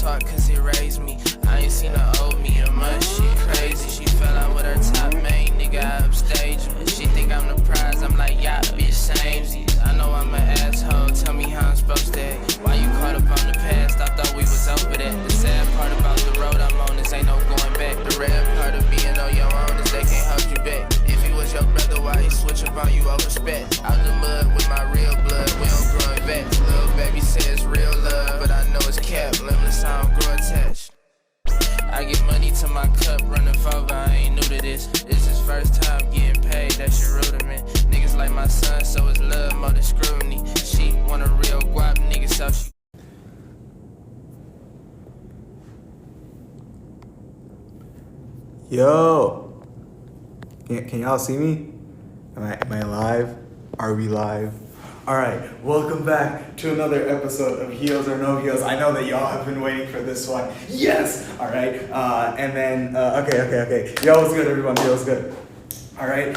taught cause he raised me. I ain't seen her owe me a month, she crazy. She fell out with her top main nigga, I upstage him. She think I'm the prize, I'm like, yeah, bitch, same. I know I'm an asshole, tell me how I'm supposed to act. Why you caught up on the past, I thought we was over that. The sad part about the road I'm on is ain't no going back. The rare part of being on your own is they can't hold you back. If he was your brother, why he switch up on you over respect? Out the mud with my real blood, we don't growing back. Little baby says real love, but I know it's cap. Limitless, I don't grow attached. I get money to my cup, running over, I ain't new to this. This is first time getting paid, that shit rudiment. Niggas like my son, so it's love more than scrutiny. She want a real guap nigga, so she... Yo, can y'all see me? Am I live? Are we live? All right, welcome back to another episode of Heels or No Heels. I know that y'all have been waiting for this one. Yes. All right. Okay. Yo, what's good, everyone? Yo, what's good? All right.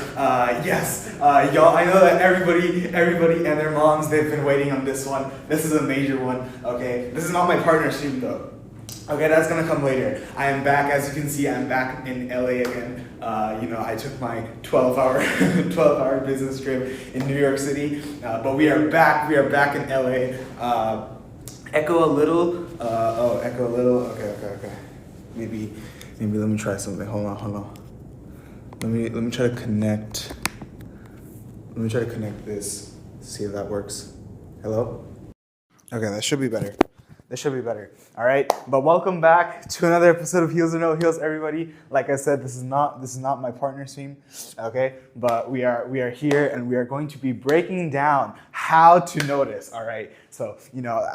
Yes. Y'all, I know that everybody and their moms, they've been waiting on this one. This is a major one. Okay. This is not my partner stream though. Okay, that's gonna come later. I am back, as you can see, I'm back in LA again. I took my 12-hour business trip in New York City, but we are back in LA. Echo a little, echo a little, okay. Maybe let me try something, hold on. Let me try to connect this, see if that works. Hello? Okay, that should be better. All right, but welcome back to another episode of Heels or No Heels, everybody. Like I said, this is not my partner stream, okay? But we are here, and we are going to be breaking down how to notice. All right. So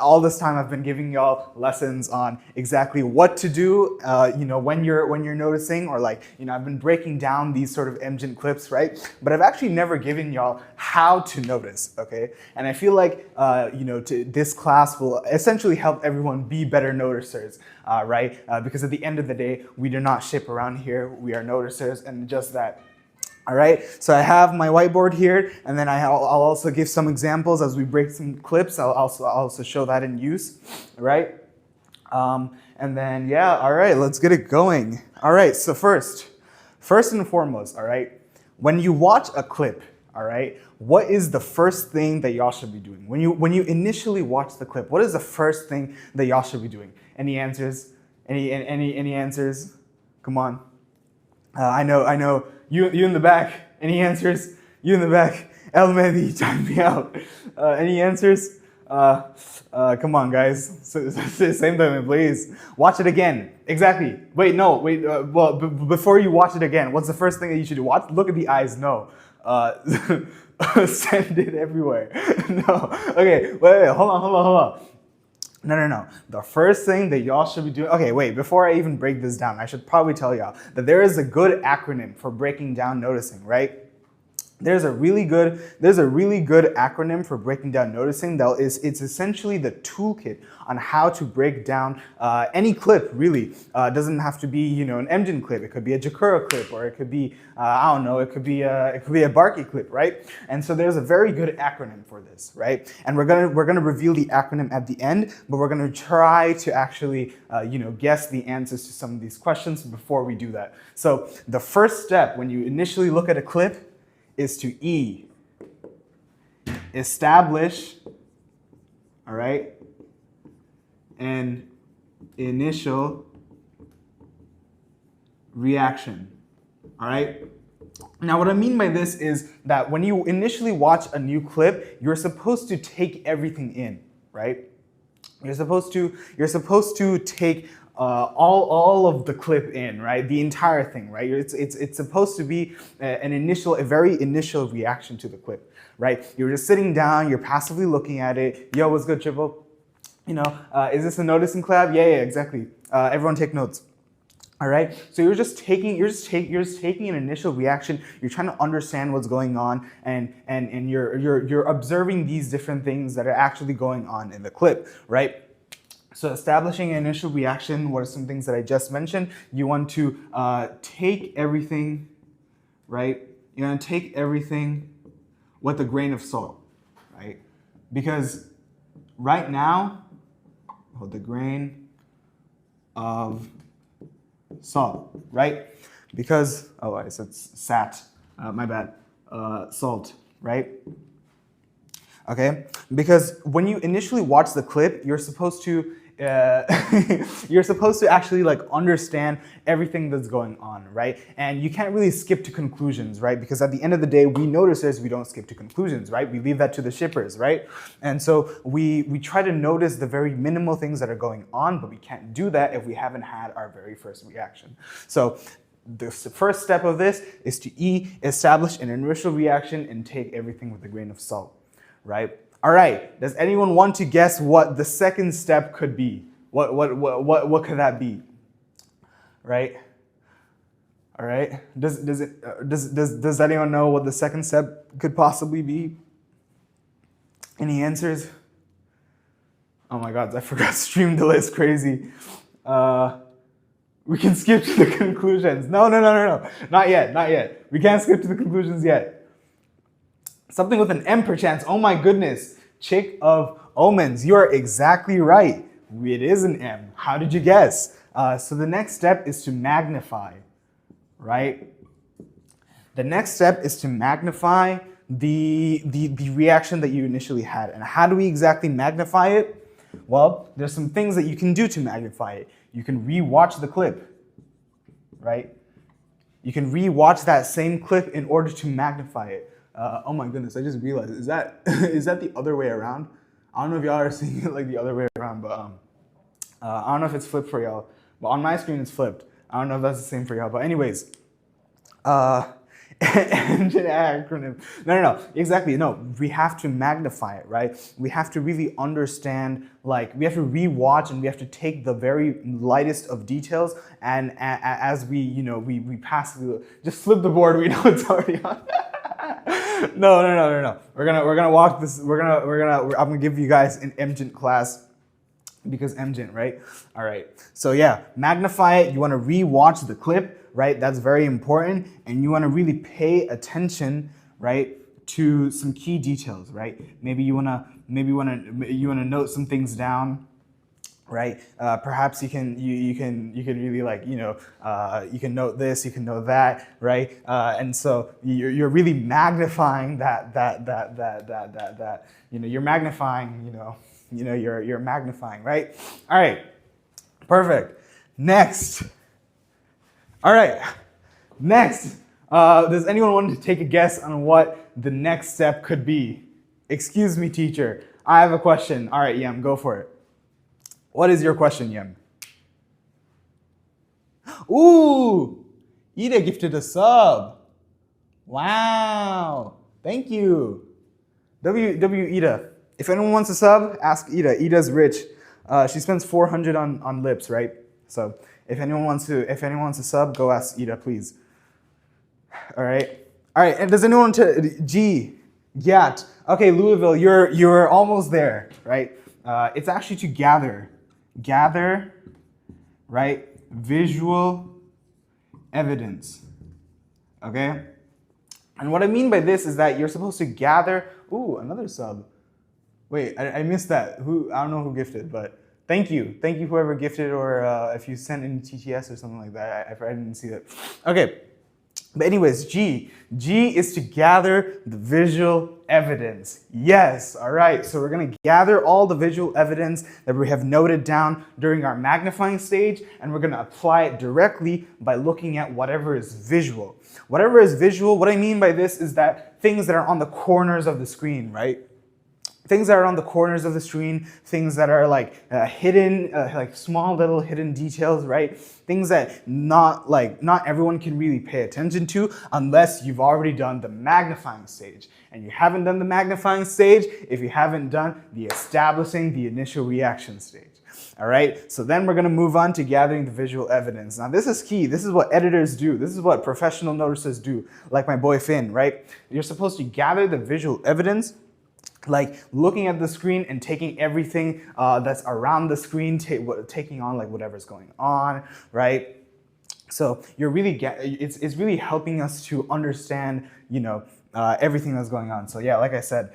all this time I've been giving y'all lessons on exactly what to do. When you're noticing, or I've been breaking down these sort of emergent clips, right? But I've actually never given y'all how to notice, okay? And I feel like this class will essentially help everyone be better noticers, right? Because at the end of the day, we do not ship around here. We are noticers, and just that. All right, so I have my whiteboard here, and then I'll also give some examples as we break some clips. I'll also show that in use, all right? And then, yeah, all right, let's get it going. All right, so first and foremost, all right, when you watch a clip, all right, what is the first thing that y'all should be doing? When you initially watch the clip, what is the first thing that y'all should be doing? Any answers? Any answers? Come on. I know. You in the back. Any answers? You in the back. El Mehdi, time me out. Any answers? Come on, guys. Same time, please. Watch it again. Exactly. Wait. Well, before you watch it again, what's the first thing that you should do? Look at the eyes. No. Send it everywhere. No. Okay. Wait. Hold on. No. The first thing that y'all should be doing, okay, wait, before I even break this down, I should probably tell y'all that there is a good acronym for breaking down noticing, right? There's a really good acronym for breaking down noticing it's essentially the toolkit on how to break down any clip, really. It doesn't have to be, an Emden clip. It could be a Jakura clip, or it could be, it could be a Barkey clip, right? And so there's a very good acronym for this, right? And we're gonna reveal the acronym at the end, but we're gonna try to actually, guess the answers to some of these questions before we do that. So the first step when you initially look at a clip is to establish, all right, an initial reaction, all right? Now, what I mean by this is that when you initially watch a new clip, you're supposed to take everything in, right? You're supposed to take all of the clip in, right? The entire thing, right? It's supposed to be a very initial reaction to the clip, right? You're just sitting down, you're passively looking at it. Yo, what's good, Triple? Is this a noticing collab? Yeah, exactly. Everyone take notes. All right, so you're just taking an initial reaction. You're trying to understand what's going on, and you're observing these different things that are actually going on in the clip, right? So establishing an initial reaction, what are some things that I just mentioned? You want to take everything, right? You're gonna take everything with a grain of salt, right? Because right now, hold the grain of salt, right? Because, oh, I said sat, my bad, salt, right? Okay, because when you initially watch the clip, you're supposed to you're supposed to actually like understand everything that's going on, right? And you can't really skip to conclusions, right? Because at the end of the day, we noticers, we don't skip to conclusions, right? We leave that to the shippers, right? And so we try to notice the very minimal things that are going on, but we can't do that if we haven't had our very first reaction. So the first step of this is to establish an initial reaction and take everything with a grain of salt, right? All right, does anyone want to guess what the second step could be? What could that be? Right? All right. Does anyone know what the second step could possibly be? Any answers? Oh my God, I forgot stream delay is crazy. We can skip to the conclusions. No. Not yet. We can't skip to the conclusions yet. Something with an M perchance. Oh my goodness. Chick of omens. You are exactly right. It is an M. How did you guess? So the next step is to magnify, right? The next step is to magnify the reaction that you initially had. And how do we exactly magnify it? Well, there's some things that you can do to magnify it. You can re-watch the clip, right? You can re-watch that same clip in order to magnify it. Oh my goodness, I just realized, is that the other way around? I don't know if y'all are seeing it like the other way around, but I don't know if it's flipped for y'all. But on my screen it's flipped. I don't know if that's the same for y'all, but anyways. Engine acronym. No, exactly, no. We have to magnify it, right? We have to really understand, like, we have to re-watch and we have to take the very lightest of details, and as we pass through, just flip the board, we know it's already on. No. We're gonna walk this. I'm gonna give you guys an EMGent class because EMGent, right? All right. So yeah, magnify it. You want to re-watch the clip, right? That's very important, and you want to really pay attention, right, to some key details, right? Maybe you wanna note some things down. Right? Perhaps you can really, like, you can note this, you can note that, right? And so you're really magnifying that you're magnifying, you're magnifying, right? All right, perfect. Next. All right, next. Does anyone want to take a guess on what the next step could be? Excuse me, teacher. I have a question. All right, Yem, go for it. What is your question, Yem? Ooh, Ida gifted a sub. Wow, thank you. W Ida. If anyone wants a sub, ask Ida. Ida's rich. She spends 400 on lips, right? So if anyone wants a sub, go ask Ida, please. All right. And does anyone Gyat? Okay, Louisville, you're almost there, right? It's actually to gather, right, visual evidence, okay? And what I mean by this is that you're supposed to gather, ooh, another sub. Wait, I missed that. I don't know who gifted, but thank you whoever gifted, or if you sent in TTS or something like that, I didn't see that. Okay. But anyways, G is to gather the visual evidence. Yes, all right. So we're going to gather all the visual evidence that we have noted down during our magnifying stage, and we're going to apply it directly by looking at whatever is visual. Whatever is visual, what I mean by this is that things that are on the corners of the screen, right? Things that are on the corners of the screen, things that are like hidden, like small little hidden details, right? Things that not everyone can really pay attention to unless you've already done the magnifying stage. And you haven't done the magnifying stage if you haven't done the establishing the initial reaction stage. All right, so then we're gonna move on to gathering the visual evidence. Now this is key. This is what editors do. This is what professional noticers do, like my boy Finn, right? You're supposed to gather the visual evidence, like looking at the screen and taking everything that's around the screen, taking on like whatever's going on, right? So you're really it's really helping us to understand, everything that's going on. So yeah, like I said,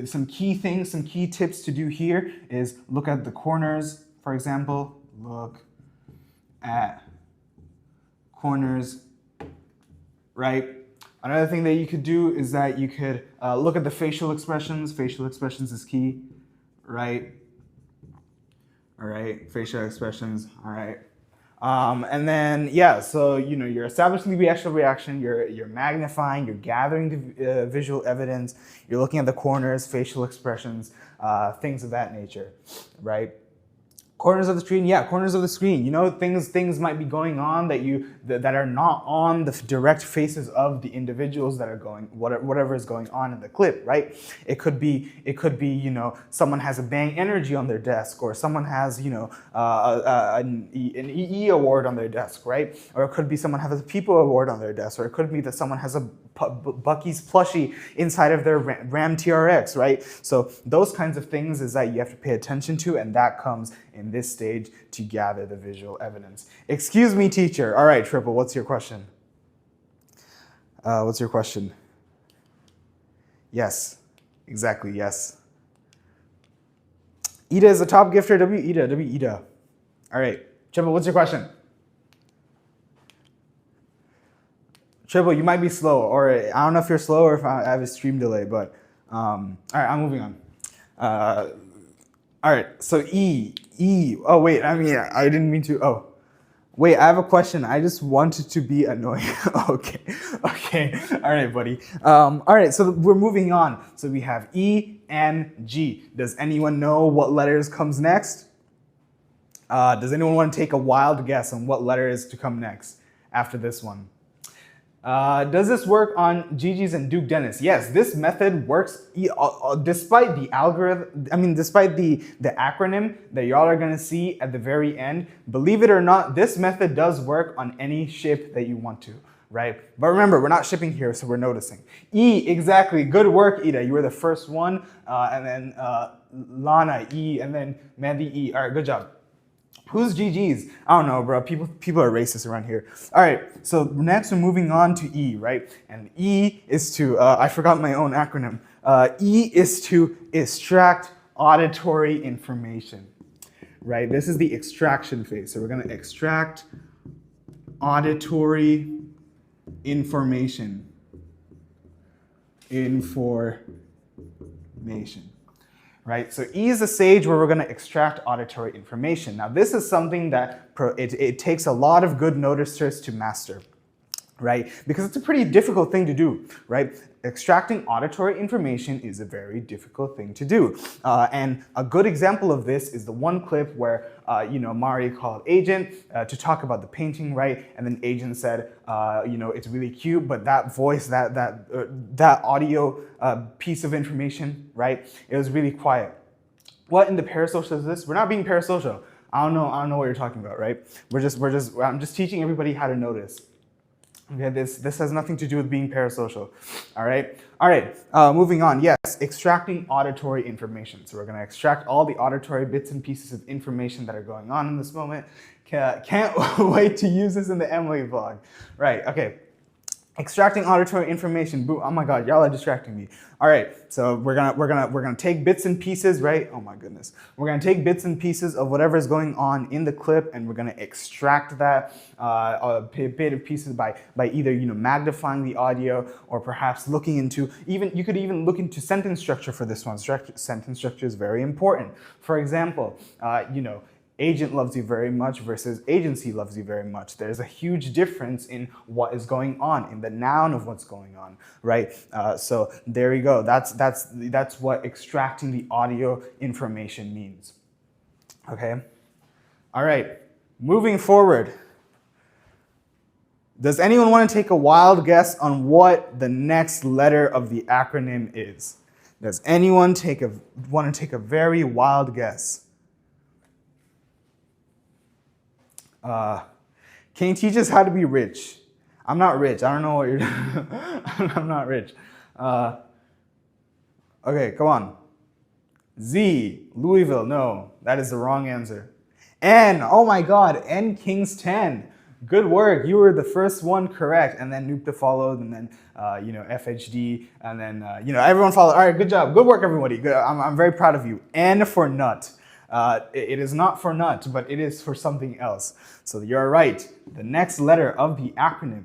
some key things, some key tips to do here is look at the corners, for example. Look at corners, right? Another thing that you could do is that you could look at the facial expressions. Facial expressions is key, right? All right, facial expressions, all right. And then, yeah, so, you're establishing the reaction reaction, you're magnifying, you're gathering the visual evidence, you're looking at the corners, facial expressions, things of that nature, right? Corners of the screen, yeah, corners of the screen. Things might be going on that are not on the direct faces of the individuals that are whatever is going on in the clip, right? It could be, someone has a bang energy on their desk, or someone has, an EE award on their desk, right? Or it could be someone has a People award on their desk, or it could be that someone has a Bucky's plushie inside of their Ram TRX, right? So those kinds of things is that you have to pay attention to, and that comes in this stage to gather the visual evidence. Excuse me, teacher. All right, Triple, what's your question? What's your question? Yes, exactly, yes. Ida is the top gifter. W Ida. All right, Triple, what's your question? Triple, you might be slow, or I don't know if you're slow or if I have a stream delay, but all right, I'm moving on. All right, so E. Oh, wait, I didn't mean to. Oh, wait, I have a question. I just wanted to be annoying. Okay. All right, buddy. All right, so we're moving on. So we have E and G. Does anyone know what letters comes next? Does anyone want to take a wild guess on what letter is to come next after this one? Does this work on Gigi's and Duke Dennis? Yes, this method works despite the algorithm, despite the acronym that y'all are gonna see at the very end. Believe it or not, this method does work on any ship that you want to, right? But remember, we're not shipping here, so we're noticing. E, exactly, good work, Ida. You were the first one, and then Lana, E, and then Mandy, E. All right, good job. Who's GG's? I don't know, bro. People are racist around here. All right, so next we're moving on to E, right? And E is to, I forgot my own acronym. E is to extract auditory information, right? This is the extraction phase. So we're gonna extract auditory information. Right? So E is the stage where we're going to extract auditory information. Now this is something that it takes a lot of good noticers to master, right? Because it's a pretty difficult thing to do, right? Extracting auditory information is a very difficult thing to do. And a good example of this is the one clip where, Mari called Agent to talk about the painting, right? And then Agent said, it's really cute, but that voice, that audio piece of information, right? It was really quiet. What in the parasocial is this? We're not being parasocial. I don't know what you're talking about, right? I'm just teaching everybody how to notice. Okay, this has nothing to do with being parasocial. All right, moving on. Yes, extracting auditory information. So we're going to extract all the auditory bits and pieces of information that are going on in this moment. Can't wait to use this in the Emily vlog. Right, okay. Extracting auditory information. Boo! Oh my God, y'all are distracting me. All right, so we're gonna take bits and pieces, right? Oh my goodness, we're gonna take bits and pieces of whatever is going on in the clip, and we're gonna extract that bit of pieces by either magnifying the audio or perhaps looking into you could even look into sentence structure for this one. Sentence structure is very important. For example, Agent loves you very much versus agency loves you very much. There's a huge difference in what is going on, in the noun of what's going on, right? So there you go. That's what extracting the audio information means. Okay? All right, moving forward. Does anyone want to take a wild guess on what the next letter of the acronym is? Does anyone want to take a very wild guess? Can you teach us how to be rich? I'm not rich. I don't know what you're doing. I'm not rich. Okay, come on. Z, Louisville. No, that is the wrong answer. N, oh my God, N Kings 10. Good work. You were the first one correct. And then Noopta followed, and then, FHD, and then, everyone followed. All right, good job. Good work, everybody. Good. I'm very proud of you. N for nut. It is not for nut, but it is for something else. So you're right. The next letter of the acronym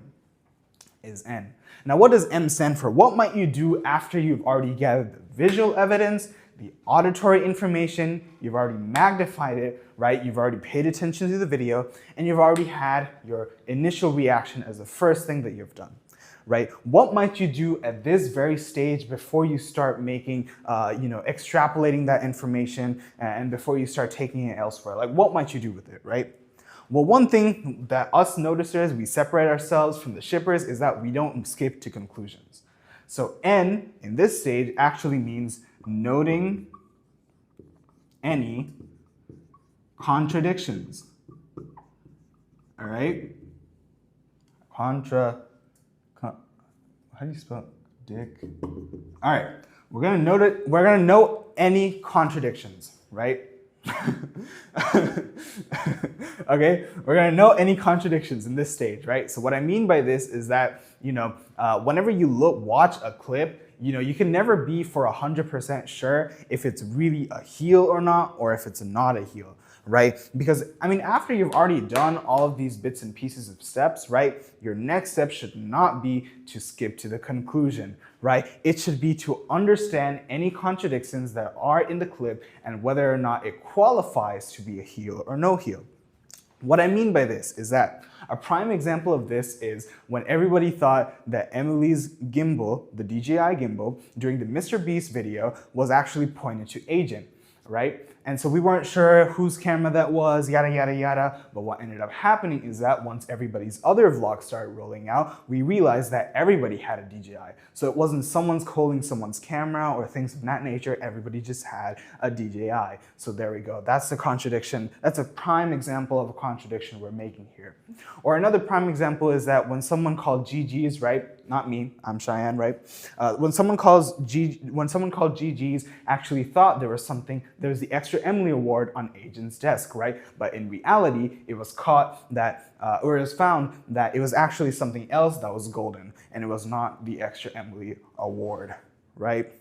is N. Now, what does M stand for? What might you do after you've already gathered the visual evidence, the auditory information, you've already magnified it, right? You've already paid attention to the video, and you've already had your initial reaction as the first thing that you've done, right? What might you do at this very stage before you start making, extrapolating that information and before you start taking it elsewhere? Like, what might you do with it, right? Well, one thing that us noticers, we separate ourselves from the shippers is that we don't skip to conclusions. So N in this stage actually means noting any contradictions. All right? How do you spell dick? All right, we're gonna note any contradictions, right? Okay, we're gonna note any contradictions in this stage, right? So what I mean by this is that, whenever you watch a clip, you can never be for 100% sure if it's really a heel or not, or if it's not a heel, right? Because, after you've already done all of these bits and pieces of steps, right, your next step should not be to skip to the conclusion, right? It should be to understand any contradictions that are in the clip and whether or not it qualifies to be a heel or no heel. What I mean by this is that a prime example of this is when everybody thought that Emily's gimbal, the DJI gimbal, during the Mr. Beast video was actually pointed to Agent, right? And so we weren't sure whose camera that was, yada, yada, yada. But what ended up happening is that once everybody's other vlogs started rolling out, we realized that everybody had a DJI. So it wasn't someone's holding someone's camera or things of that nature. Everybody just had a DJI. So there we go. That's the contradiction. That's a prime example of a contradiction we're making here. Or another prime example is that when someone called GG's, right? Not me, I'm Cheyenne, right? When someone called GG's, actually thought there was the Extra Emily Award on Agent's desk, right? But in reality, it was found that it was actually something else that was golden, and it was not the Extra Emily Award, right?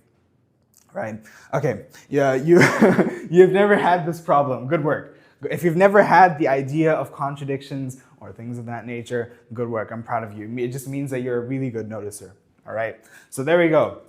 Right? Okay, yeah, you've never had this problem. Good work. If you've never had the idea of contradictions or things of that nature, good work. I'm proud of you. It just means that you're a really good noticer. All right. So there we go.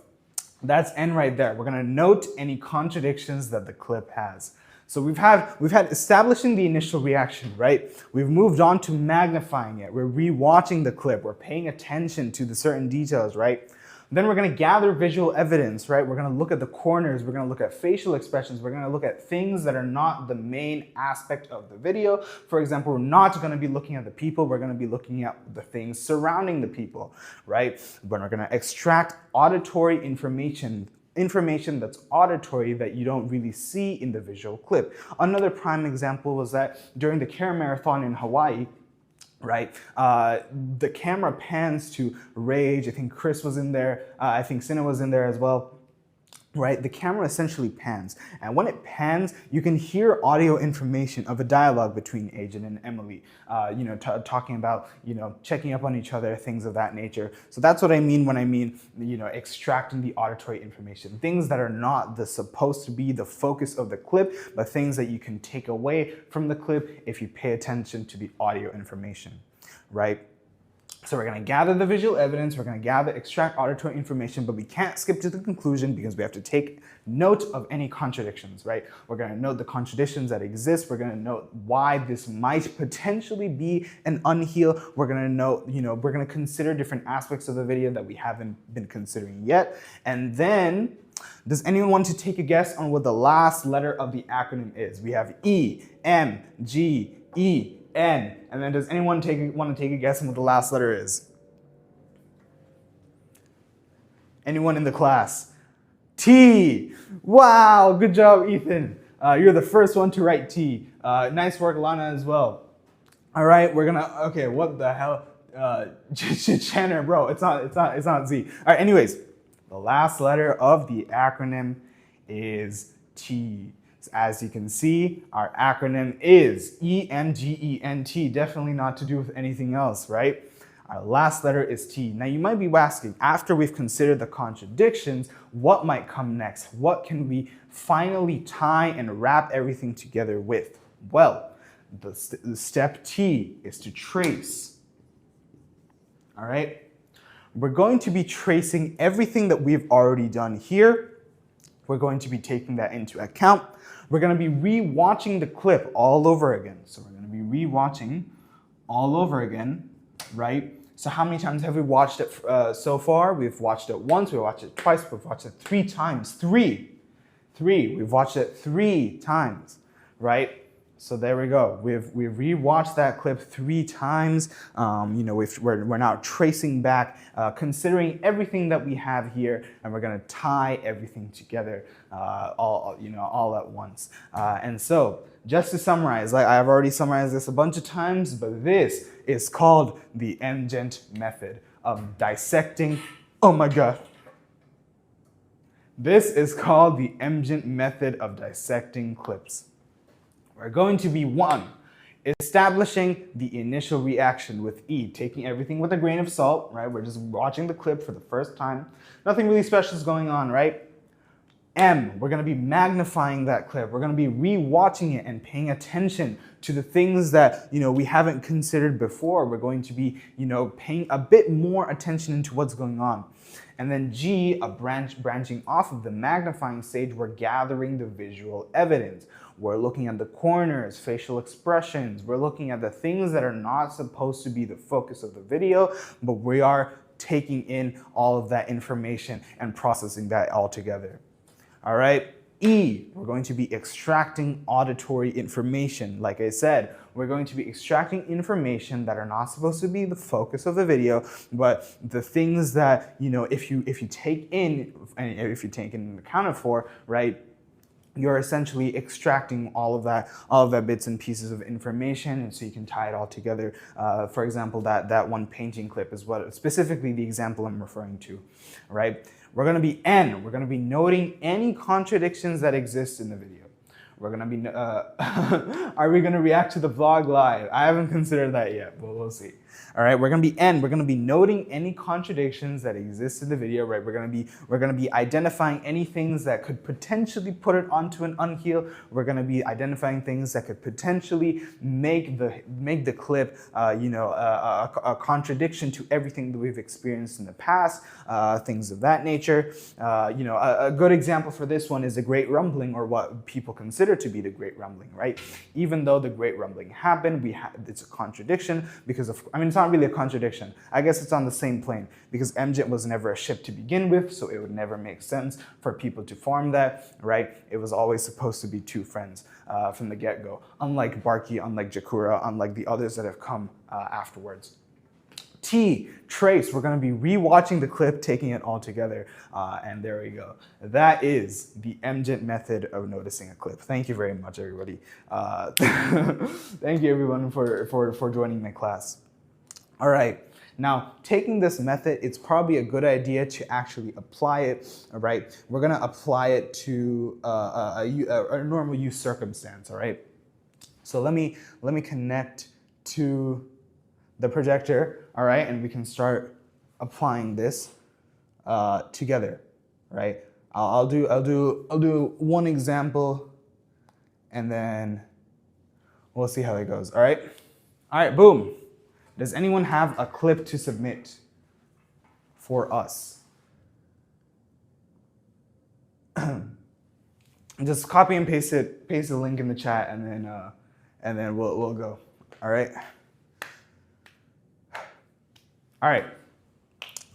That's N right there. We're gonna note any contradictions that the clip has. So we've had establishing the initial reaction, right? We've moved on to magnifying it. We're rewatching the clip. We're paying attention to the certain details, right? Then we're going to gather visual evidence, right? We're going to look at the corners. We're going to look at facial expressions. We're going to look at things that are not the main aspect of the video. For example, we're not going to be looking at the people. We're going to be looking at the things surrounding the people, right? When we're going to extract auditory information that's auditory that you don't really see in the visual clip. Another prime example was that during the Care Marathon in Hawaii, right? The camera pans to Rage. I think Chris was in there. I think Sina was in there as well. Right? The camera essentially pans. And when it pans, you can hear audio information of a dialogue between Agent and Emily, talking about, checking up on each other, things of that nature. So that's what I mean when I mean, extracting the auditory information. Things that are not supposed to be the focus of the clip, but things that you can take away from the clip if you pay attention to the audio information, right? So we're going to gather the visual evidence, we're going to extract auditory information, but we can't skip to the conclusion because we have to take note of any contradictions, right? We're going to note the contradictions that exist. We're going to note why this might potentially be an unhealed. We're going to note, we're going to consider different aspects of the video that we haven't been considering yet. And then, does anyone want to take a guess on what the last letter of the acronym is? We have E, M, G, E, N. And then does anyone want to take a guess on what the last letter is? Anyone in the class? T. Wow, good job, Ethan. You're the first one to write T. Nice work, Lana, as well. All right, okay, what the hell? Channer, bro, it's not Z. All right, anyways, the last letter of the acronym is T. As you can see, our acronym is EMGENT, definitely not to do with anything else, right? Our last letter is T. Now you might be asking, after we've considered the contradictions, what might come next? What can we finally tie and wrap everything together with? Well, the step T is to trace. All right? We're going to be tracing everything that we've already done here. We're going to be taking that into account. We're going to be re-watching the clip all over again. So we're going to be re-watching all over again, right? So how many times have we watched it so far? We've watched it once, we've watched it twice, we've watched it 3 times. Three. We've watched it 3 times, right? So there we go. We've rewatched that clip 3 times. We're now tracing back, considering everything that we have here, and we're gonna tie everything together, all at once. And so, just to summarize, like I've already summarized this a bunch of times, but this is called the EMGENT method of dissecting. Oh my God. This is called the EMGENT method of dissecting clips. We're going to be 1, establishing the initial reaction with E, taking everything with a grain of salt, right? We're just watching the clip for the first time. Nothing really special is going on, right? M, we're gonna be magnifying that clip. We're gonna be re-watching it and paying attention to the things that, we haven't considered before. We're going to be, paying a bit more attention into what's going on. And then G, branching off of the magnifying stage, we're gathering the visual evidence. We're looking at the corners, facial expressions. We're looking at the things that are not supposed to be the focus of the video, but we are taking in all of that information and processing that all together. All right. E, we're going to be extracting auditory information. Like I said, we're going to be extracting information that are not supposed to be the focus of the video, but the things that, if you take in, and if you take in accounted for, right, you're essentially extracting all of that bits and pieces of information, and so you can tie it all together. For example, that one painting clip is what specifically the example I'm referring to, right? We're going to be N. We're going to be noting any contradictions that exist in the video. We're going to be, are we going to react to the vlog live? I haven't considered that yet, but we'll see. All right, we're going to be N. We're going to be noting any contradictions that exist in the video, right? We're going to be identifying any things that could potentially put it onto an unhealed. We're going to be identifying things that could potentially make the clip, a contradiction to everything that we've experienced in the past, things of that nature. A good example for this one is the Great Rumbling, or what people consider to be the Great Rumbling, right? Even though the Great Rumbling happened, it's a contradiction because it's not really a contradiction. I guess it's on the same plane because EMGENT was never a ship to begin with, so it would never make sense for people to form that, right? It was always supposed to be 2 friends from the get-go, unlike Barky, unlike Jakura, unlike the others that have come afterwards. T, trace. We're going to be re-watching the clip, taking it all together, and there we go. That is the EMGENT method of noticing a clip. Thank you very much, everybody. Thank you, everyone, for joining my class. All right. Now, taking this method, it's probably a good idea to actually apply it, all right? We're going to apply it to a normal use circumstance, all right? So let me connect to the projector, all right? And we can start applying this together, right? I'll do one example, and then we'll see how it goes, all right? All right, boom. Does anyone have a clip to submit for us? Just copy and paste the link in the chat, and then we'll go. All right. All right.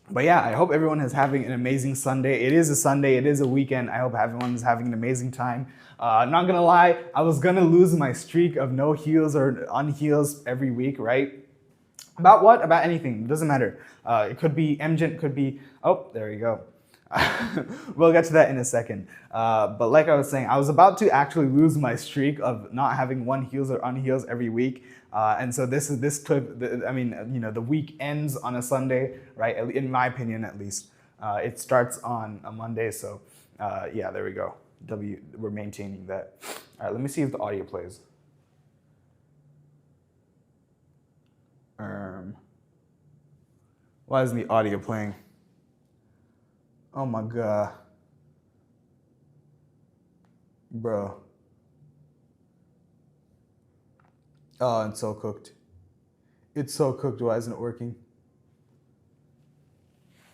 But yeah, I hope everyone is having an amazing Sunday. It is a Sunday. It is a weekend. I hope everyone is having an amazing time. Not gonna lie, I was gonna lose my streak of no heals or unheals every week, right? About what? About anything. It doesn't matter. It could be EMGENT, could be... Oh, there you go. We'll get to that in a second. But like I was saying, I was about to actually lose my streak of not having 1 heals or unheals every week. And so this clip, the week ends on a Sunday, right? In my opinion, at least. It starts on a Monday, so yeah, there we go. We're maintaining that. All right, let me see if the audio plays. Why isn't the audio playing? Oh my god. Bro. Oh, it's so cooked. It's so cooked. Why isn't it working?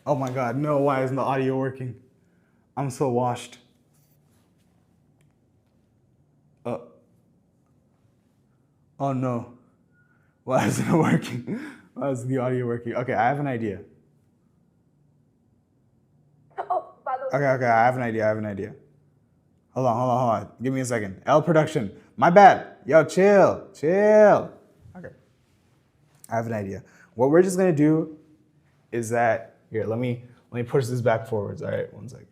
Oh my god, no, why isn't the audio working? I'm so washed. Oh no. Why isn't it working? Why isn't the audio working? Okay, I have an idea. Oh, by the way. Okay, I have an idea. Hold on. Give me a second. L production. My bad. Yo, chill. Okay. I have an idea. What we're just gonna do is that here. Let me push this back forwards. All right, one second.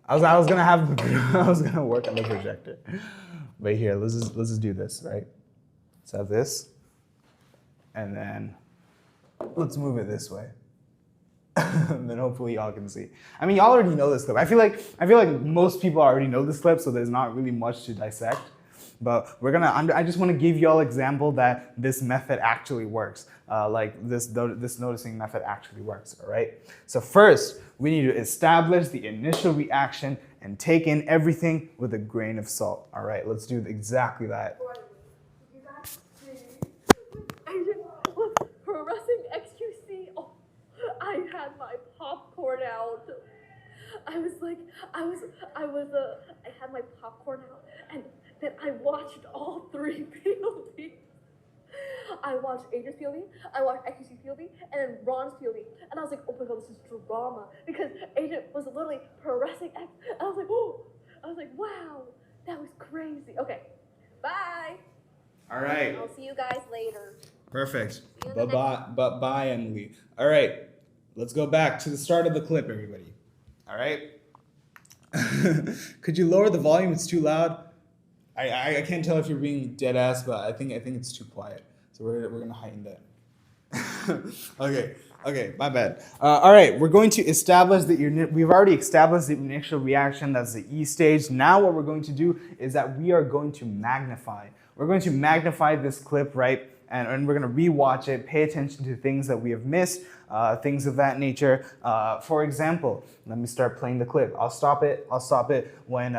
I was gonna have I was gonna work on the projector, but here let's just do this. Right. Let's have this, and then let's move it this way. And then hopefully y'all can see. I mean, y'all already know this clip. I feel like most people already know this clip, so there's not really much to dissect. But I just want to give y'all example that this method actually works. Like this noticing method actually works, all right? So first, we need to establish the initial reaction and take in everything with a grain of salt, all right? Let's do exactly that. You guys see? Agent was harassing XQC. Oh, I had my popcorn out. I had my popcorn out, and then I watched all three POVs. I watched Agent's POV, I watched XQC POV, and then Ron's POV. And I was like, oh my god, this is drama. Because Agent was literally harassing X. And I was like, oh, wow, that was crazy. Okay, bye. All right. I'll see you guys later. Perfect. Bye, Emily. All right, let's go back to the start of the clip, everybody. All right. Could you lower the volume? It's too loud. I can't tell if you're being dead ass, but I think it's too quiet. So we're gonna heighten that. Okay, my bad. All right, we're going to establish that we've already established the initial reaction. That's the E stage. Now what we're going to do is that we are going to magnify. We're going to magnify this clip, right? And we're going to rewatch it, pay attention to things that we have missed, things of that nature. For example, let me start playing the clip. I'll stop it when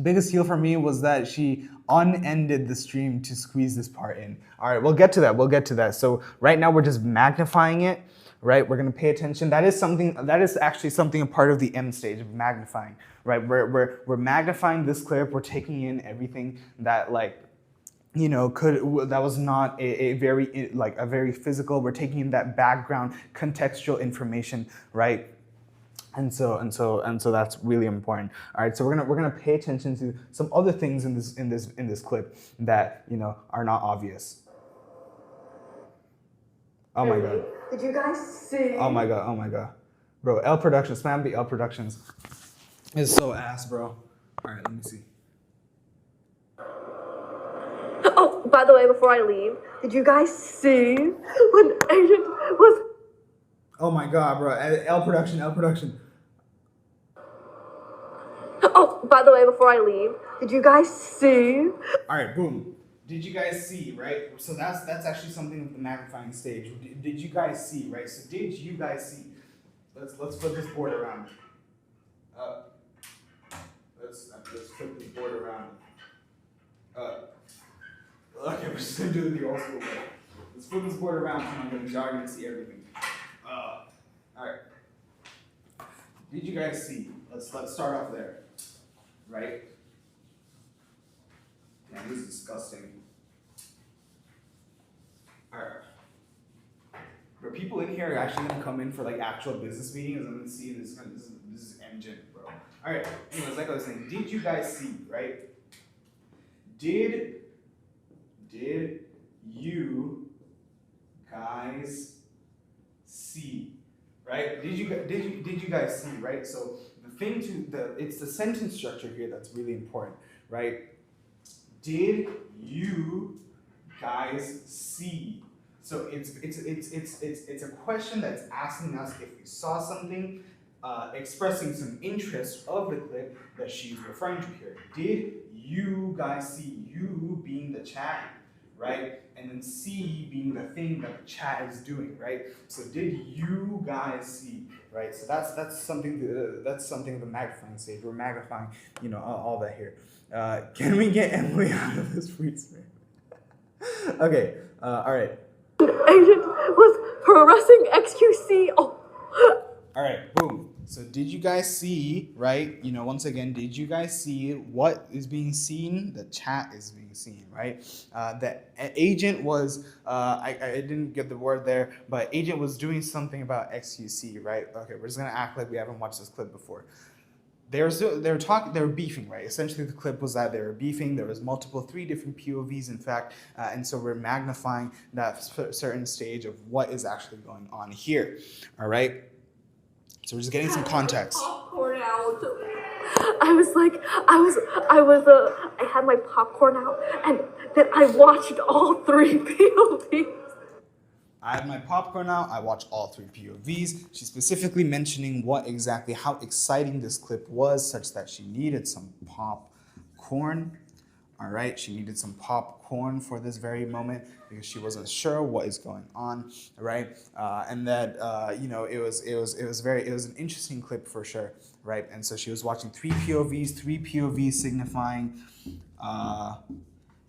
biggest heal for me was that she unended the stream to squeeze this part in. All right, we'll get to that. So right now we're just magnifying it, right? We're gonna pay attention. That is actually something a part of the M stage of magnifying, right? We're magnifying this clip. We're taking in everything that that was not a very physical. We're taking in that background contextual information, right? And so that's really important. All right, so we're gonna pay attention to some other things in this clip that are not obvious. Oh my god. Did you guys see? Oh my god. Bro, L Productions, spam the L Productions. It's so ass, bro. All right, let me see. Oh, by the way, before I leave, did you guys see when Agent was... Oh my god, bro. L Production. Oh, by the way, before I leave, did you guys see? All right, boom. Did you guys see, right? So that's actually something with the magnifying stage. Did you guys see, right? So did you guys see? Let's flip this board around. Let's flip this board around. Okay, we're just gonna do it the old school way. Let's flip this board around so y'all are gonna see everything. All right. Did you guys see? Let's start off there, right? Man, this is disgusting. All right. But people in here are actually gonna come in for like actual business meetings. I'm gonna see this is engine, bro. All right. Anyways, like I was saying, did you guys see? Right? Did you guys see? Right? Did you guys see? Right? So it's the sentence structure here that's really important, right? Did you guys see? So it's a question that's asking us if we saw something, expressing some interest of the clip that she's referring to here. Did you guys see? You being the chat, right? And then C being the thing that the chat is doing, right? So did you guys see, right? So that's something the magnifying stage. We're magnifying, all that here. Can we get Emily out of this freeze frame? Okay, all right. Agent was harassing XQC. Oh. All right, boom. So did you guys see, right? Once again, did you guys see what is being seen? The chat is being seen, right? The agent was, I didn't get the word there, but agent was doing something about XQC, right? Okay, we're just gonna act like we haven't watched this clip before. They were beefing, right? Essentially, the clip was that they were beefing. There was three different POVs, in fact, and so we're magnifying that certain stage of what is actually going on here. All right. So we're just getting some context. Popcorn out. I had my popcorn out, and then I watched all 3 POVs. I have my popcorn out. I watched all 3 POVs. She's specifically mentioning how exciting this clip was, such that she needed some popcorn. All right, she needed some popcorn for this very moment because she wasn't sure what is going on, right? And that it was an interesting clip for sure, right? And so she was watching 3 POVs signifying.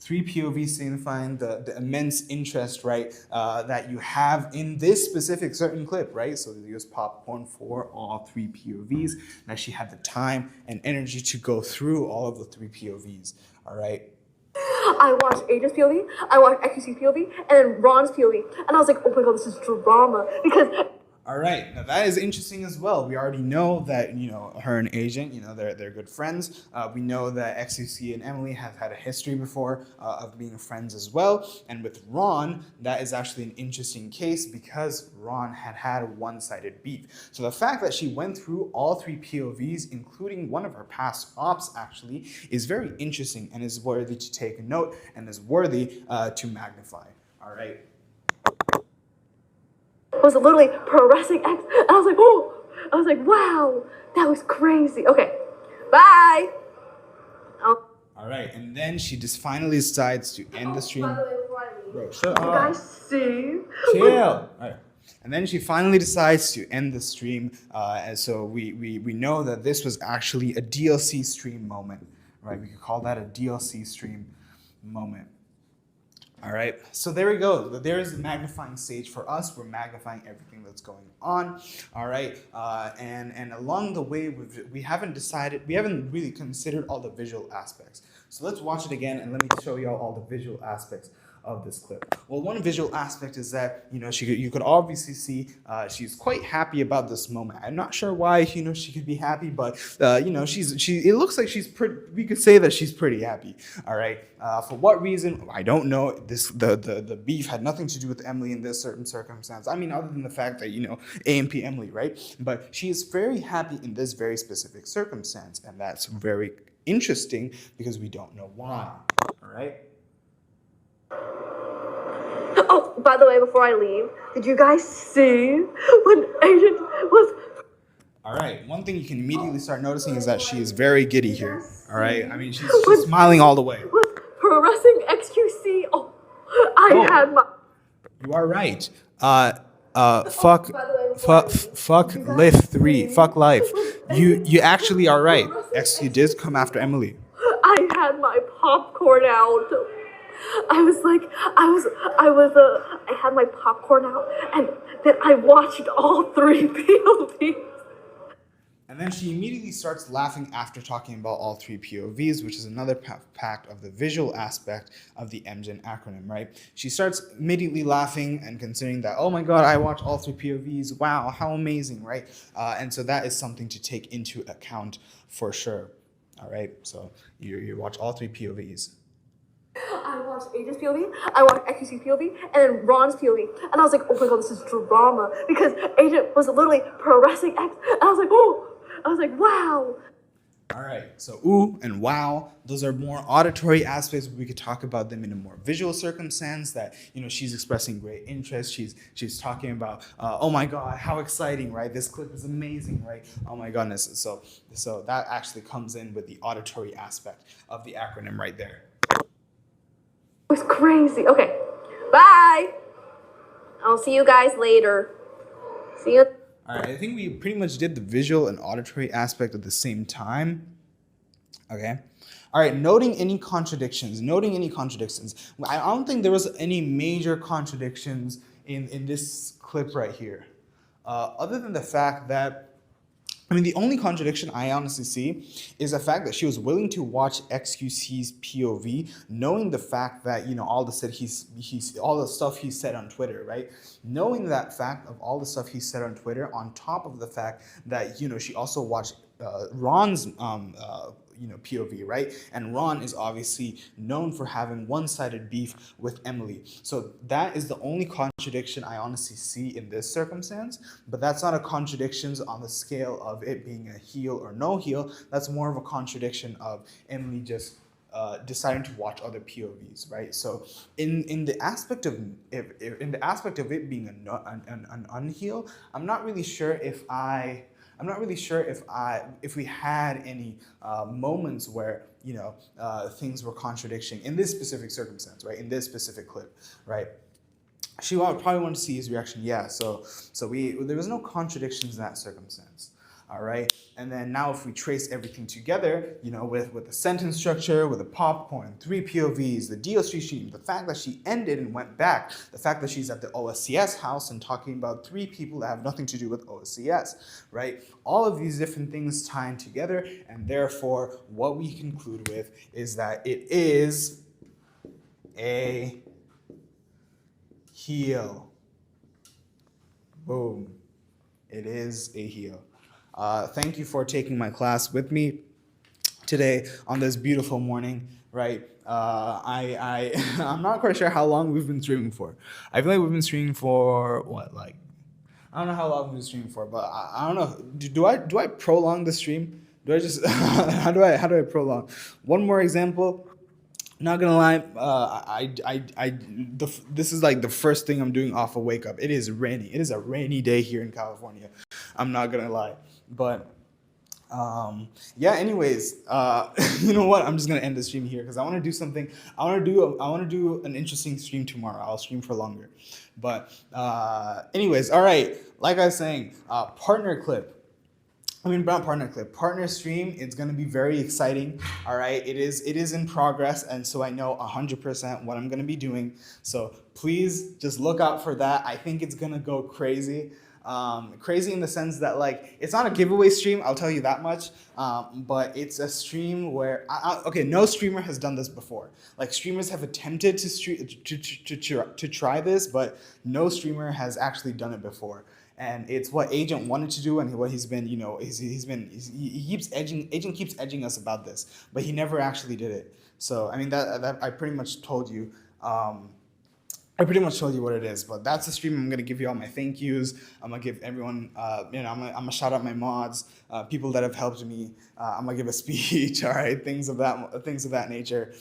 3 POVs signifying the immense interest, right, that you have in this specific certain clip, right? So they used popcorn for all 3 POVs. Now she had the time and energy to go through all of the 3 POVs, all right? I watched Aja's POV, I watched XQC POV, and then Ron's POV. And I was like, oh my god, this is drama. Because... All right, now that is interesting as well. We already know that, her and Agent, they're good friends. We know that XQC and Emily have had a history before of being friends as well. And with Ron, that is actually an interesting case because Ron had a one-sided beef. So the fact that she went through all 3 POVs, including one of her past ops actually, is very interesting and is worthy to take a note and is worthy to magnify. All right. Was literally harassing X, and I was like, wow, that was crazy. Okay, bye. All right, and then she just finally decides to end the stream. By the way, before I leave, Bro, shut up. you guys see? Chill. All right. And then she finally decides to end the stream, and so we know that this was actually a DLC stream moment, right? We could call that a DLC stream moment. All right, so there we go. There is the magnifying stage for us. We're magnifying everything that's going on. All right, and along the way, we haven't really considered all the visual aspects. So let's watch it again, and let me show you all the visual aspects of this clip. Well, one visual aspect is that you could obviously see she's quite happy about this moment. I'm not sure why she could be happy, but it looks like she's pretty. We could say that she's pretty happy. All right. For what reason? I don't know. The beef had nothing to do with Emily in this certain circumstance. I mean, other than the fact that AMP Emily, right? But she is very happy in this very specific circumstance, and that's very interesting because we don't know why. All right. Oh, by the way, before I leave, did you guys see when Agent was... All right, one thing you can immediately start noticing is that she is very giddy here. All right, I mean, she's smiling all the way. Was harassing XQC. Oh, I had my... You are right. Fuck Lift 3. Fuck life. You actually are right. XQ did come after Emily. I had my popcorn out. I had my popcorn out, and then I watched all 3 POVs. And then she immediately starts laughing after talking about all 3 POVs, which is another fact of the visual aspect of the MGen acronym, right? She starts immediately laughing and considering that, oh my god, I watched all 3 POVs, wow, how amazing, right? And so that is something to take into account for sure, all right? So you watch all 3 POVs. I watched Aja's POV, I watched XQC POV, and then Ron's POV. And I was like, oh my god, this is drama. Because Agent was literally harassing X, and I was like, wow. All right, so ooh and wow, those are more auditory aspects. We could talk about them in a more visual circumstance that, she's expressing great interest. She's talking about, oh my God, how exciting, right? This clip is amazing, right? Oh my goodness. So that actually comes in with the auditory aspect of the acronym right there. was crazy. Okay, bye. I'll see you guys later. See you. All right, I think we pretty much did the visual and auditory aspect at the same time. Okay. All right, noting any contradictions. I don't think there was any major contradictions in this clip right here. Other than the fact that, I mean, the only contradiction I honestly see is the fact that she was willing to watch XQC's POV, knowing the fact that, you know, all the stuff he said on Twitter, right? Knowing that fact of all the stuff he said on Twitter, on top of the fact that, you know, she also watched Ron's POV, right? And Ron is obviously known for having one-sided beef with Emily. So that is the only contradiction I honestly see in this circumstance, but that's not a contradiction on the scale of it being a heel or no heel. That's more of a contradiction of Emily just deciding to watch other POVs, right? So in the aspect of it being an unheal, I'm not really sure if we had any moments where, you know, things were contradicting in this specific circumstance, right? In this specific clip, right? She probably wanted to see his reaction. Yeah, so there was no contradictions in that circumstance. All right, and then now if we trace everything together, you know, with the sentence structure, with the popcorn, 3 POVs, the DO3 stream, the fact that she ended and went back, the fact that she's at the OSCS house and talking about 3 people that have nothing to do with OSCS, right? All of these different things tying together, and therefore what we conclude with is that it is a heel. Boom. It is a heel. Thank you for taking my class with me today on this beautiful morning, right? I'm not quite sure how long we've been streaming for. I feel like we've been streaming for what, like, I don't know how long we've been streaming for, but I don't know. Do I prolong the stream? Do I just how do I prolong? One more example. Not gonna lie, this is like the first thing I'm doing off of wake up. It is rainy. It is a rainy day here in California. I'm not gonna lie, but yeah. Anyways, you know what? I'm just gonna end the stream here because I want to do something. I want to do an interesting stream tomorrow. I'll stream for longer, but anyways, all right. Like I was saying, partner stream. It's gonna be very exciting. All right, it is in progress, and so I know 100% what I'm gonna be doing. So please just look out for that. I think it's gonna go crazy. Crazy in the sense that, like, it's not a giveaway stream, I'll tell you that much, but it's a stream where okay, no streamer has done this before. Like, streamers have attempted to try this, but no streamer has actually done it before. And it's what Agent wanted to do, and what he's been, you know, Agent keeps edging us about this, but he never actually did it. So I mean, that I pretty much told you. I pretty much told you what it is, but that's the stream. I'm gonna give you all my thank yous. I'm gonna give everyone, you know, I'm gonna shout out my mods, people that have helped me. I'm gonna give a speech, all right, things of that nature.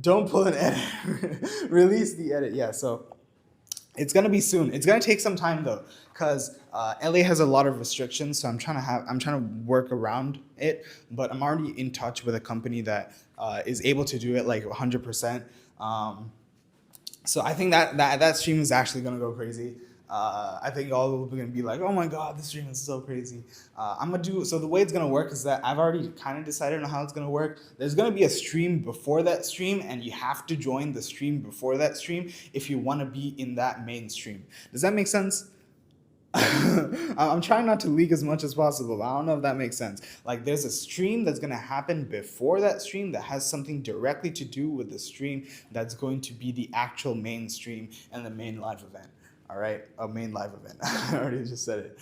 Don't pull an edit, release the edit. Yeah, so it's gonna be soon. It's gonna take some time though, because LA has a lot of restrictions, so I'm trying to work around it. But I'm already in touch with a company that is able to do it like 100%. So I think that stream is actually gonna go crazy. I think all will be gonna be like, oh my god, this stream is so crazy. So the way it's gonna work is that I've already kind of decided on how it's gonna work. There's gonna be a stream before that stream, and you have to join the stream before that stream if you want to be in that main stream. Does that make sense? I'm trying not to leak as much as possible, but I don't know if that makes sense. Like, there's a stream that's going to happen before that stream that has something directly to do with the stream that's going to be the actual main stream and the main live event. All right? A main live event. I already just said it.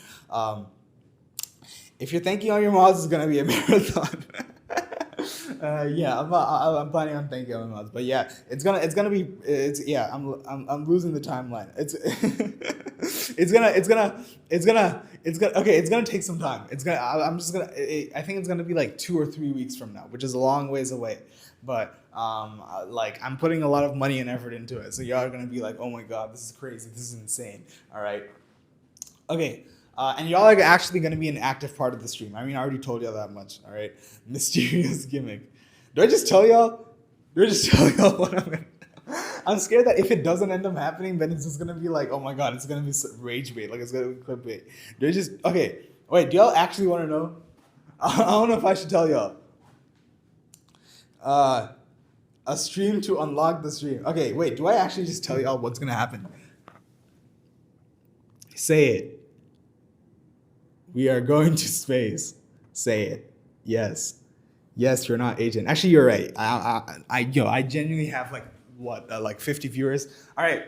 If you're thanking all your mods, it's going to be a marathon. Yeah, I'm planning on thanking all my mods, but yeah, it's gonna be I'm losing the timeline. It's gonna take some time. I think it's gonna be like 2 or 3 weeks from now, which is a long ways away. But like, I'm putting a lot of money and effort into it, so y'all are gonna be like, oh my god, this is crazy, this is insane. All right, okay. And y'all are actually going to be an active part of the stream. I mean, I already told y'all that much, all right? Mysterious gimmick. Do I just tell y'all what I'm going to... I'm scared that if it doesn't end up happening, then it's just gonna be like, oh my god, it's gonna be rage bait. Like it's gonna be clickbait. They're just okay. Wait, do y'all actually want to know? I don't know if I should tell y'all. A stream to unlock the stream. Okay, wait. Do I actually just tell y'all what's gonna happen? Say it. We are going to space. Say it. Yes. Yes, you're not agent. Actually, you're right. I genuinely have like 50 viewers. All right.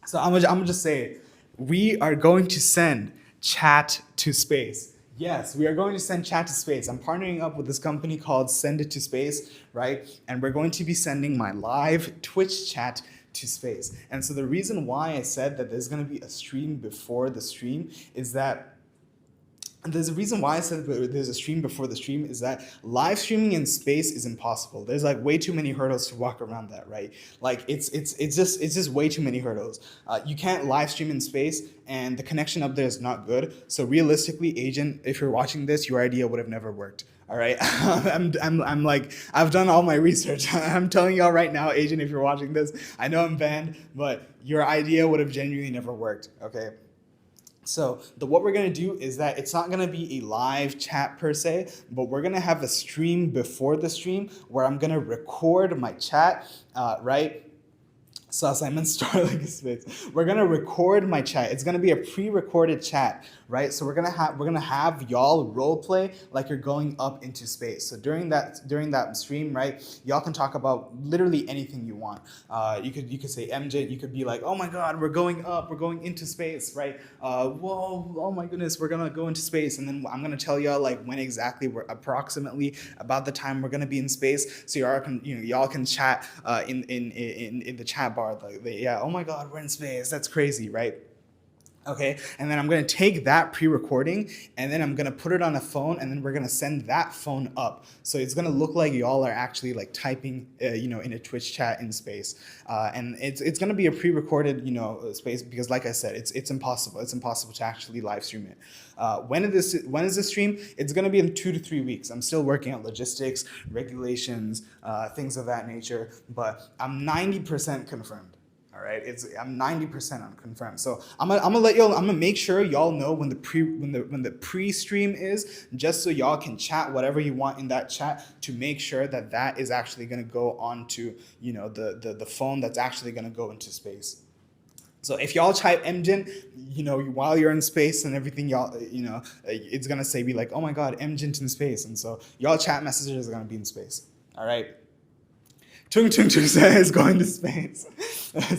So I'm gonna just say it. We are going to send chat to space. Yes, we are going to send chat to space. I'm partnering up with this company called Send It to Space, right? And we're going to be sending my live Twitch chat to space. And so the reason why I said that there's going to be a stream before the stream is that there's a reason why I said there's a stream before the stream is that live streaming in space is impossible. There's like way too many hurdles to walk around that, right? Like it's just way too many hurdles. You can't live stream in space, and the connection up there is not good. So realistically, agent, if you're watching this, your idea would have never worked. All right, I'm like, I've done all my research. I'm telling y'all right now, agent, if you're watching this, I know I'm banned, but your idea would have genuinely never worked. Okay. So what we're gonna do is that it's not gonna be a live chat per se, but we're gonna have a stream before the stream where I'm gonna record my chat, right? So Simon Starling Space. We're gonna record my chat. It's gonna be a pre-recorded chat, right? So we're gonna have y'all role play like you're going up into space. So during that stream, right, y'all can talk about literally anything you want. You could say MJ. You could be like, oh my God, we're going up. We're going into space, right? Whoa, oh my goodness, we're gonna go into space, and then I'm gonna tell y'all like when exactly we're approximately about the time we're gonna be in space. So y'all can chat in the chat bar. Like, yeah, oh my God, we're in space. That's crazy, right? Okay, and then I'm gonna take that pre-recording and then I'm gonna put it on a phone and then we're gonna send that phone up. So it's gonna look like y'all are actually like typing, in a Twitch chat in space. And it's gonna be a pre-recorded, space because like I said, it's impossible. It's impossible to actually live stream it. When is this stream? It's gonna be in 2 to 3 weeks. I'm still working on logistics, regulations, things of that nature, but I'm 90% confirmed. All right, I'm 90% on confirmed. So I'm gonna make sure y'all know when the pre-stream is, just so y'all can chat whatever you want in that chat to make sure that is actually gonna go onto the phone that's actually gonna go into space. So if y'all type MGen, while you're in space and everything, y'all, it's gonna say be like, oh my God, MGen's in space, and so y'all chat messages are gonna be in space. All right. Tung Tung Tung is going to space.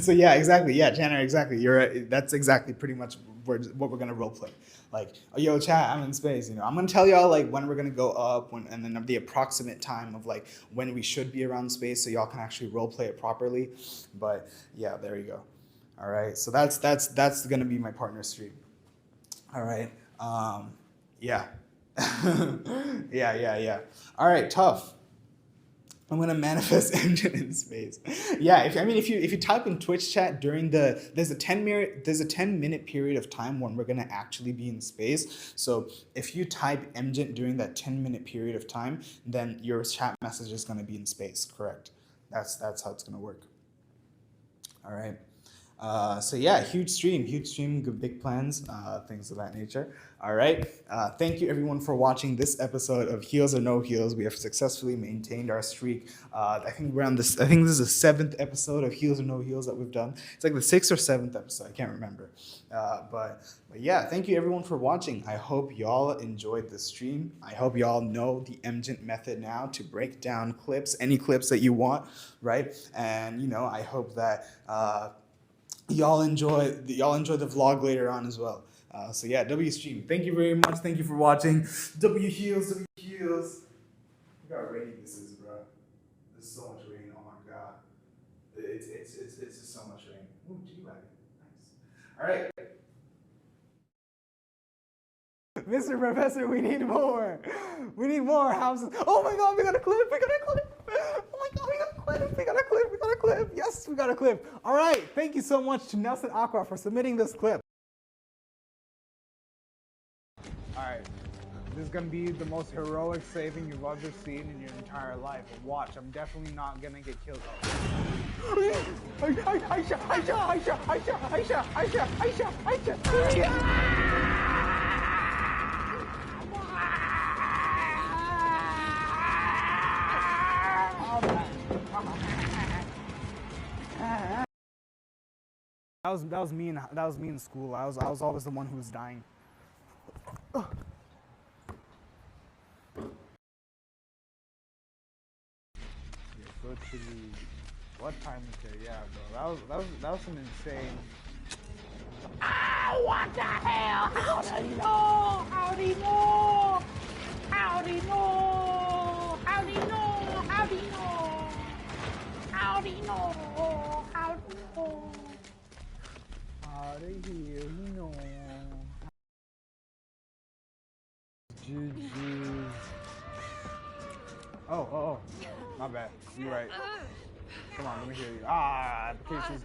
So yeah, exactly. Yeah, Tanner, exactly. You're right. That's exactly pretty much what we're gonna role play. Like, oh, yo, chat, I'm in space. I'm gonna tell y'all like when we're gonna go up, and then the approximate time of like when we should be around space, so y'all can actually role play it properly. But yeah, there you go. All right. So that's gonna be my partner stream. All right. Yeah. yeah. All right. Tough. I'm gonna manifest MGen in space. Yeah, if you type in Twitch chat during there's a 10-minute period of time when we're gonna actually be in space. So if you type MGen during that 10-minute period of time, then your chat message is gonna be in space. Correct. That's how it's gonna work. All right. So yeah, huge stream, good big plans, things of that nature. All right. Thank you everyone for watching this episode of Heels or No Heels. We have successfully maintained our streak. I think this is the 7th episode of Heels or No Heels that we've done. It's like the 6th or 7th episode. I can't remember. But yeah, thank you everyone for watching. I hope y'all enjoyed the stream. I hope y'all know the MGen method now to break down clips, any clips that you want, right? And I hope that y'all enjoy the vlog later on as well. So yeah, W stream. Thank you very much. Thank you for watching. W heels. Look how rainy this is, bro. There's so much rain. Oh my God. It's just so much rain. Ooh, G-Wagon. Nice. All right. Mr. Professor, we need more. We need more houses. Oh my God, we got a clip. Oh my God, we got a clip. Yes, we got a clip. All right, thank you so much to Nelson Aqua for submitting this clip. All right, This is gonna be the most heroic saving you've ever seen in your entire life. Watch, I'm definitely not gonna get killed. That was me in school. I was always the one who was dying. What time is it? Yeah, bro. That was an insane. Ah, what the hell? How do you know? How do you know? How do you know? How do you know? How do you know? How do you know? How do you know? How do you know? GG. Oh. My bad. You're right. Come on, let me hear you. Ah, applications.